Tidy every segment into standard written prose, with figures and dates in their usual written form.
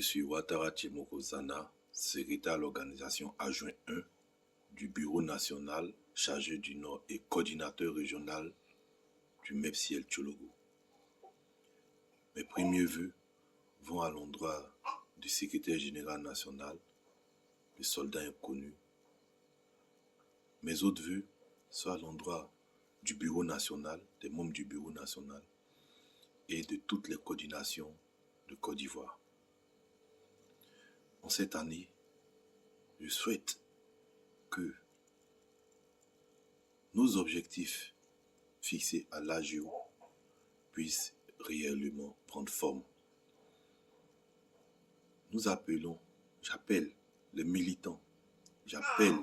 suis Ouattara Tchimoko Zana, secrétaire à l'organisation adjoint 1 du Bureau national chargé du Nord et coordinateur régional du MEPSIL Tchologo. Mes premiers vœux vont à l'endroit du secrétaire général national, le soldat inconnu. Mes autres vœux sont à l'endroit du Bureau national, des membres du Bureau national et de toutes les coordinations de Côte d'Ivoire. En cette année, je souhaite que nos objectifs fixés à l'AGO puissent réellement prendre forme. J'appelle les militants, j'appelle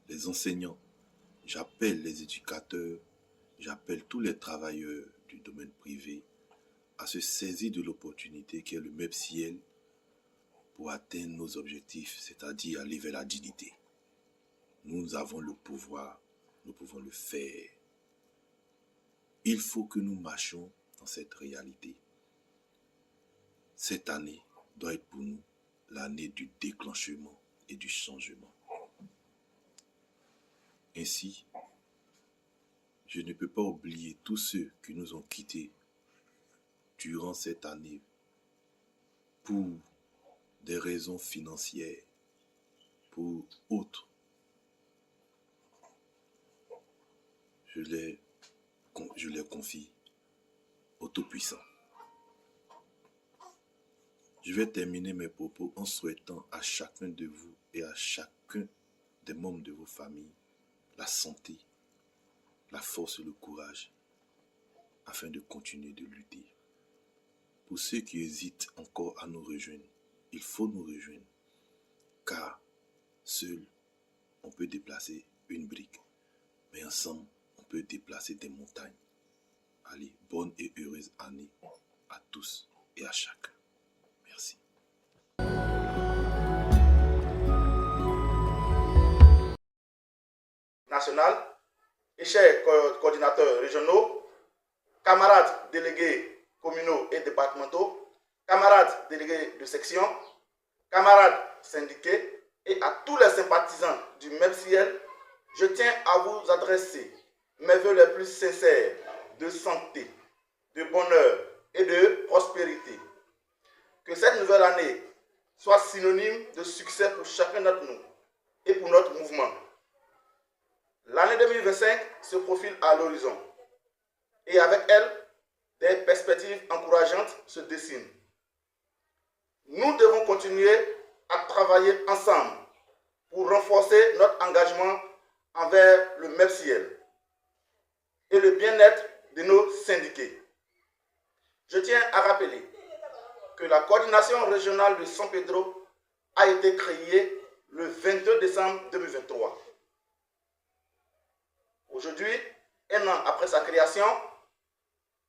les enseignants, j'appelle les éducateurs, j'appelle tous les travailleurs du domaine privé à se saisir de l'opportunité qu'est le MEPSIL pour atteindre nos objectifs, c'est-à-dire aller vers la dignité. Nous avons le pouvoir, nous pouvons le faire. Il faut que nous marchions dans cette réalité. Cette année doit être pour nous l'année du déclenchement et du changement. Ainsi, je ne peux pas oublier tous ceux qui nous ont quittés durant cette année pour des raisons financières, pour autres. Je les confie au Tout-Puissant. Je vais terminer mes propos en souhaitant à chacun de vous et à chacun des membres de vos familles la santé, la force et le courage afin de continuer de lutter. Pour ceux qui hésitent encore à nous rejoindre, il faut nous rejoindre car seul on peut déplacer une brique, mais ensemble on peut déplacer des montagnes. Allez, bonne et heureuse année à tous et à chacun. Merci. National et chers coordinateurs régionaux, camarades délégués communaux et départementaux, camarades délégués de section, camarades syndiqués et à tous les sympathisants du MEPSIL, je tiens à vous adresser mes vœux les plus sincères de santé, de bonheur et de prospérité. Que cette nouvelle année soit synonyme de succès pour chacun d'entre nous et pour notre mouvement. L'année 2025 se profile à l'horizon et avec elle, des perspectives encourageantes se dessinent. Nous devons continuer à travailler ensemble pour renforcer notre engagement envers le MEPSIL et le bien-être de nos syndiqués. Je tiens à rappeler que la coordination régionale de San Pedro a été créée le 22 décembre 2023. Aujourd'hui, un an après sa création,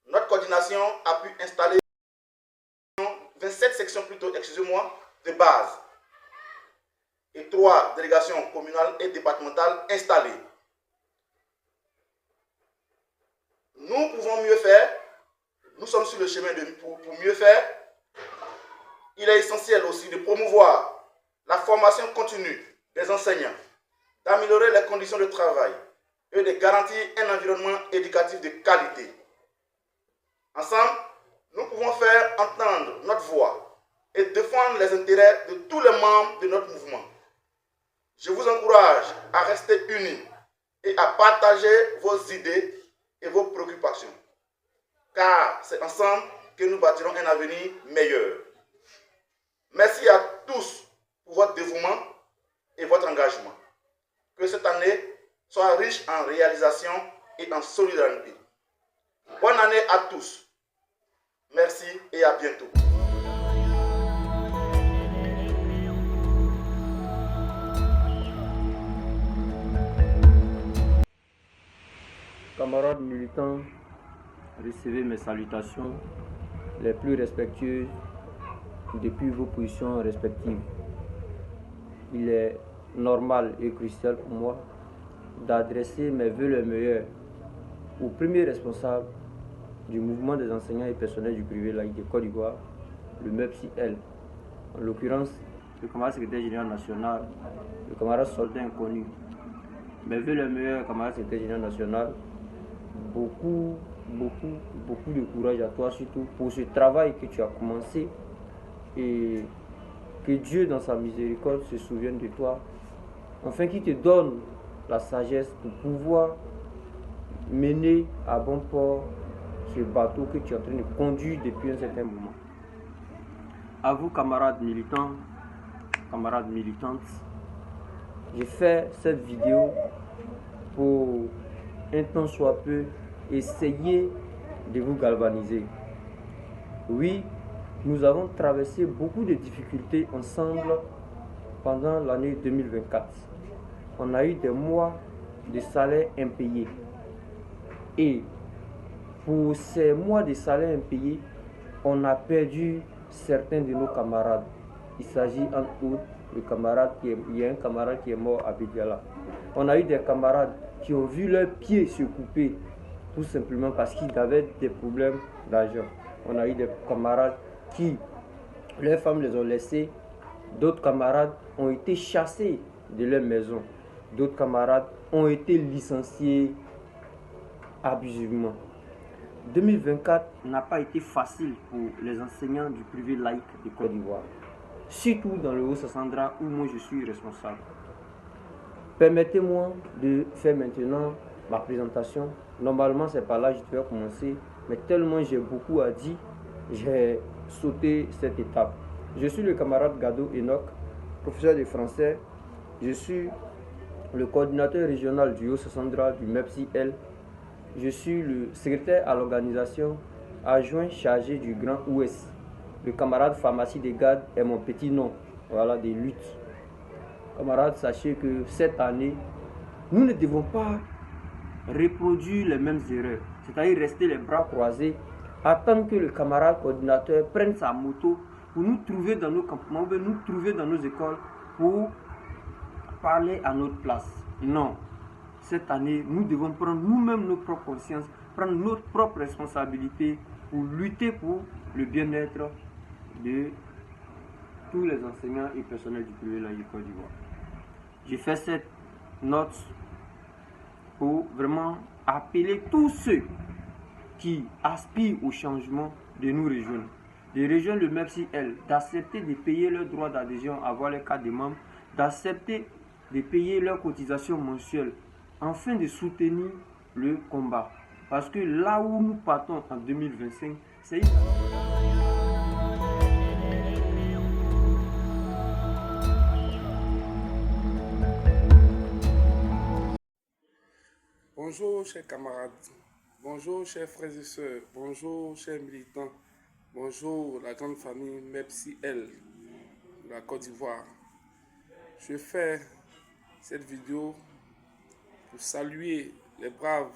notre coordination a pu installer 27 sections de base et 3 délégations communales et départementales installées. Nous pouvons mieux faire, nous sommes sur le chemin pour mieux faire. Il est essentiel aussi de promouvoir la formation continue des enseignants, d'améliorer les conditions de travail et de garantir un environnement éducatif de qualité. Ensemble, nous pouvons faire entendre notre voix et défendre les intérêts de tous les membres de notre mouvement. Je vous encourage à rester unis et à partager vos idées et vos préoccupations, car c'est ensemble que nous bâtirons un avenir meilleur. Merci à tous pour votre dévouement et votre engagement. Que cette année soit riche en réalisation et en solidarité. Bonne année à tous. Merci et à bientôt. Camarades militants, recevez mes salutations les plus respectueuses depuis vos positions respectives. Il est normal et crucial pour moi d'adresser mes vœux les meilleurs au premier responsable du mouvement des enseignants et personnels du privé laïque de Côte d'Ivoire, le MEPSIL, en l'occurrence le camarade secrétaire général national, le camarade soldat inconnu. Mais vu le meilleur camarade secrétaire général national, beaucoup de courage à toi, surtout pour ce travail que tu as commencé, et que Dieu dans sa miséricorde se souvienne de toi, afin qu'il te donne la sagesse pour pouvoir mener à bon port ce bateau que tu es en train de conduire depuis un certain moment. À vous, camarades militants, camarades militantes, j'ai fait cette vidéo pour un temps soit peu essayer de vous galvaniser. Oui, nous avons traversé beaucoup de difficultés ensemble pendant l'année 2024. On a eu des mois de salaire impayés. Et pour ces mois de salaire impayés, on a perdu certains de nos camarades. Il s'agit entre autres il y a un camarade qui est mort à Bédiala. On a eu des camarades qui ont vu leurs pieds se couper tout simplement parce qu'ils avaient des problèmes d'argent. On a eu des camarades qui, leurs femmes les ont laissés. D'autres camarades ont été chassés de leur maison. D'autres camarades ont été licenciés abusivement. 2024 n'a pas été facile pour les enseignants du privé laïque de Côte d'Ivoire, surtout dans le Haut-Sassandra où moi je suis responsable. Permettez-moi de faire maintenant ma présentation. Normalement c'est par là que je devais commencer, mais tellement j'ai beaucoup à dire, j'ai sauté cette étape. Je suis le camarade Gado Enoch, professeur de français. Je suis le coordinateur régional du Haut-Sassandra du MEPSI-L. Je suis le secrétaire à l'organisation adjoint chargé du Grand Ouest. Le camarade pharmacie des gardes est mon petit nom, voilà, des luttes. Camarades, sachez que cette année, nous ne devons pas reproduire les mêmes erreurs, c'est-à-dire rester les bras croisés, attendre que le camarade coordinateur prenne sa moto pour nous trouver dans nos campements, nous trouver dans nos écoles pour parler à notre place. Non. Cette année, nous devons prendre nous-mêmes nos propres consciences, prendre notre propre responsabilité pour lutter pour le bien-être de tous les enseignants et personnels du privé laïque de Côte d'Ivoire. J'ai fait cette note pour vraiment appeler tous ceux qui aspirent au changement de nous rejoindre. De rejoindre le MEPSI-L, d'accepter de payer leurs droits d'adhésion, avoir les cartes de membres, d'accepter de payer leurs cotisations mensuelles, afin de soutenir le combat. Parce que là où nous partons en 2025, c'est une... Bonjour chers camarades, bonjour chers frères et sœurs, bonjour chers militants, bonjour la grande famille MEPSI-L de la Côte d'Ivoire. Je fais cette vidéo pour saluer les braves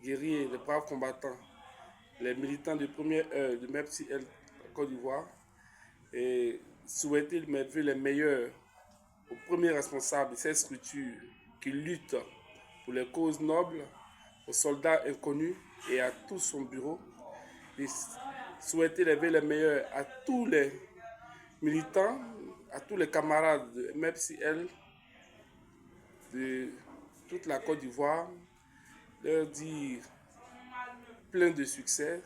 guerriers, les braves combattants, les militants de première heure de MEPSI-L de la Côte d'Ivoire et souhaiter mes vœux les meilleurs aux premiers responsables de cette structure qui lutte pour les causes nobles, aux soldats inconnus et à tout son bureau. Et souhaiter les vœux les meilleurs à tous les militants, à tous les camarades de MEPSI-L de toute la Côte d'Ivoire, leur dire plein de succès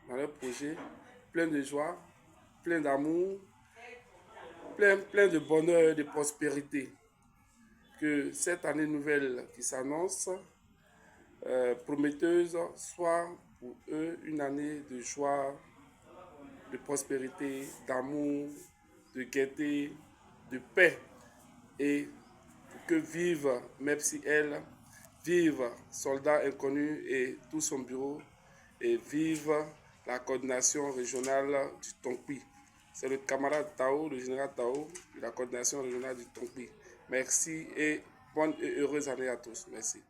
dans leur projet, plein de joie, plein d'amour, plein de bonheur, de prospérité. Que cette année nouvelle qui s'annonce, prometteuse, soit pour eux une année de joie, de prospérité, d'amour, de gaieté, de paix. Et que vive MEPSI-L, vive Soldat Inconnu et tout son bureau, et vive la coordination régionale du Tonkpi. C'est le camarade Tao, le général Tao, de la coordination régionale du Tonkpi. Merci et bonne et heureuse année à tous. Merci.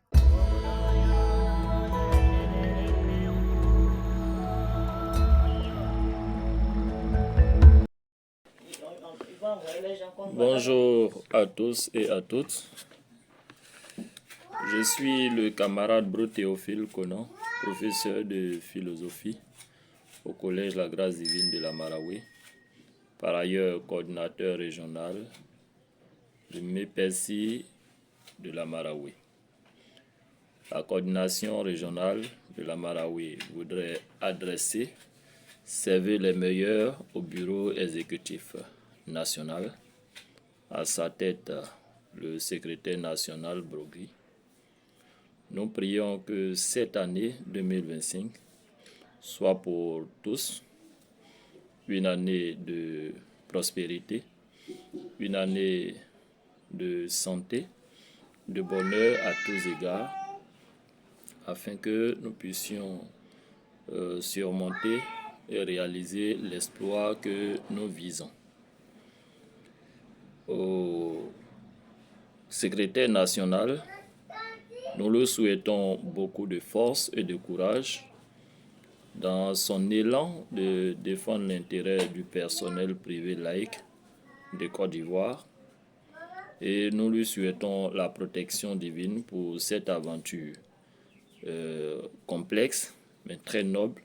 Bonjour à tous et à toutes. Je suis le camarade Bro Théophile Conan, professeur de philosophie au collège La Grâce Divine de la Marawi, par ailleurs coordinateur régional de MEPESI de la Marawi. La coordination régionale de la Marawi voudrait adresser ses vœux les meilleurs au bureau exécutif national, à sa tête le secrétaire national Brogui. Nous prions que cette année 2025 soit pour tous une année de prospérité, une année de santé, de bonheur à tous égards, afin que nous puissions surmonter et réaliser l'exploit que nous visons. Au secrétaire national, nous le souhaitons beaucoup de force et de courage dans son élan de défendre l'intérêt du personnel privé laïque de Côte d'Ivoire, et nous lui souhaitons la protection divine pour cette aventure complexe mais très noble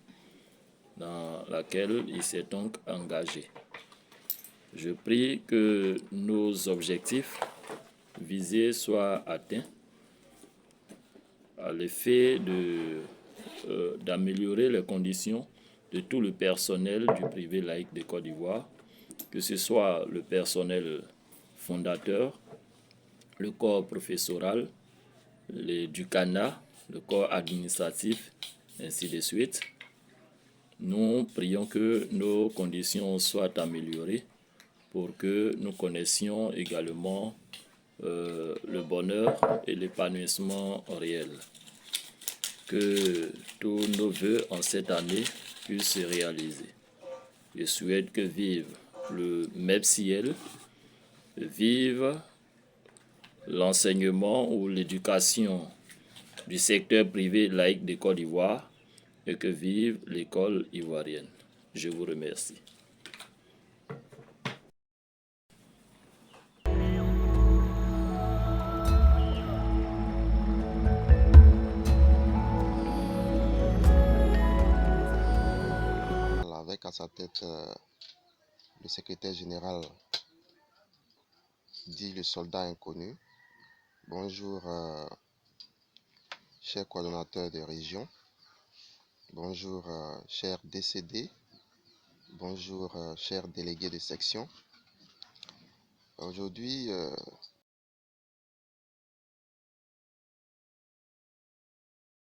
dans laquelle il s'est donc engagé. Je prie que nos objectifs visés soient atteints à l'effet d'améliorer les conditions de tout le personnel du privé laïque de Côte d'Ivoire, que ce soit le personnel fondateur, le corps professoral, du CANA, le corps administratif, ainsi de suite. Nous prions que nos conditions soient améliorées pour que nous connaissions également le bonheur et l'épanouissement réel. Que tous nos vœux en cette année puissent se réaliser. Je souhaite que vive le MEPSIL, vive l'enseignement ou l'éducation du secteur privé laïque de Côte d'Ivoire et que vive l'école ivoirienne. Je vous remercie. Avec à sa tête le secrétaire général dit le soldat inconnu. Bonjour chers coordonnateurs de région, bonjour chers décédés, bonjour chers délégués de section. Aujourd'hui